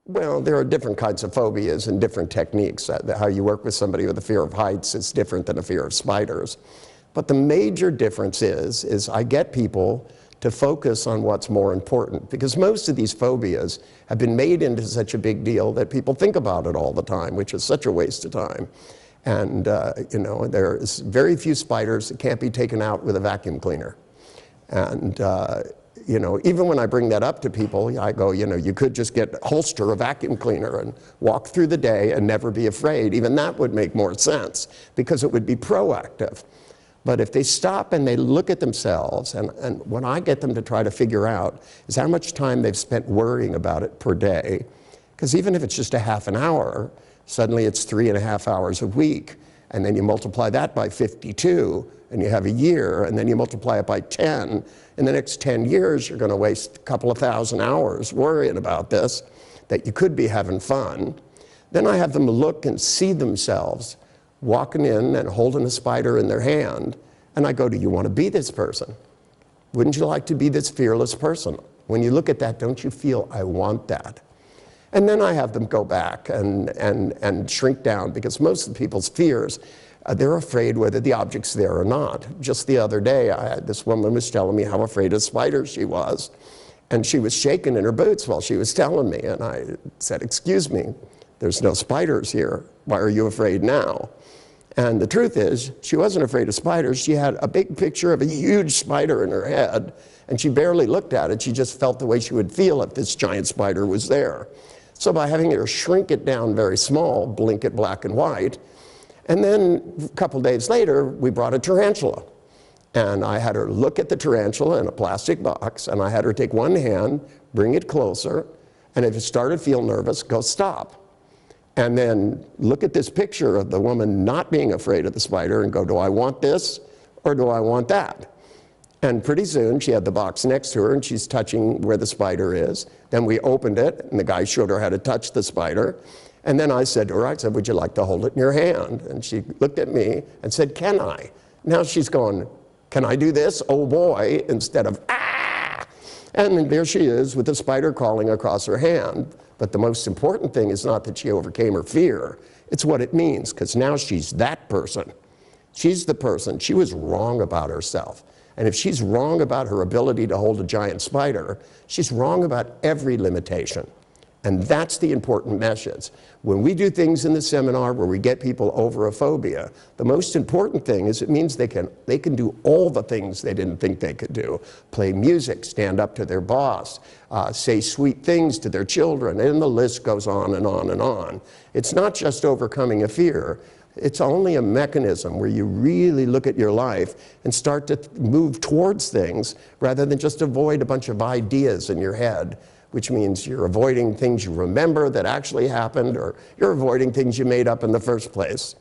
Well, there are different kinds of phobias and different techniques. How you work with somebody with a fear of heights is different than a fear of spiders. But the major difference is I get people to focus on what's more important, because most of these phobias have been made into such a big deal that people think about it all the time, which is such a waste of time. And you know, there's very few spiders that can't be taken out with a vacuum cleaner. And you know, even when I bring that up to people, I go, you know, you could just holster a vacuum cleaner and walk through the day and never be afraid. Even that would make more sense, because it would be proactive. But if they stop and they look at themselves, and what I get them to try to figure out is how much time they've spent worrying about it per day. Because even if it's just a half an hour, suddenly it's 3.5 hours a week. And then you multiply that by 52, and you have a year, and then you multiply it by 10. In the next 10 years, you're going to waste a couple of thousand hours worrying about this, that you could be having fun. Then I have them look and see themselves walking in and holding a spider in their hand, and I go, do you want to be this person? Wouldn't you like to be this fearless person? When you look at that, don't you feel, I want that? And then I have them go back and shrink down, because most of the people's fears, they're afraid whether the object's there or not. Just the other day, this woman was telling me how afraid of spiders she was, and she was shaking in her boots while she was telling me, and I said, excuse me, there's no spiders here. Why are you afraid now? And the truth is, she wasn't afraid of spiders. She had a big picture of a huge spider in her head, and she barely looked at it. She just felt the way she would feel if this giant spider was there. So by having her shrink it down very small, blink it black and white, and then a couple days later, we brought a tarantula. And I had her look at the tarantula in a plastic box, and I had her take one hand, bring it closer, and if it started to feel nervous, go stop. And then look at this picture of the woman not being afraid of the spider and go, do I want this or do I want that? And pretty soon she had the box next to her and she's touching where the spider is. Then we opened it and the guy showed her how to touch the spider. And then I said to her, I said, would you like to hold it in your hand? And she looked at me and said, can I? Now she's going, can I do this? Oh boy, instead of, ah! And there she is with the spider crawling across her hand. But the most important thing is not that she overcame her fear. It's what it means, because now she's that person. She's the person. She was wrong about herself. And if she's wrong about her ability to hold a giant spider, she's wrong about every limitation. And that's the important message. When we do things in the seminar where we get people over a phobia, the most important thing is it means they can do all the things they didn't think they could do. Play music, stand up to their boss, say sweet things to their children, and the list goes on and on and on. It's not just overcoming a fear. It's only a mechanism where you really look at your life and start to move towards things rather than just avoid a bunch of ideas in your head, which means you're avoiding things you remember that actually happened, or you're avoiding things you made up in the first place.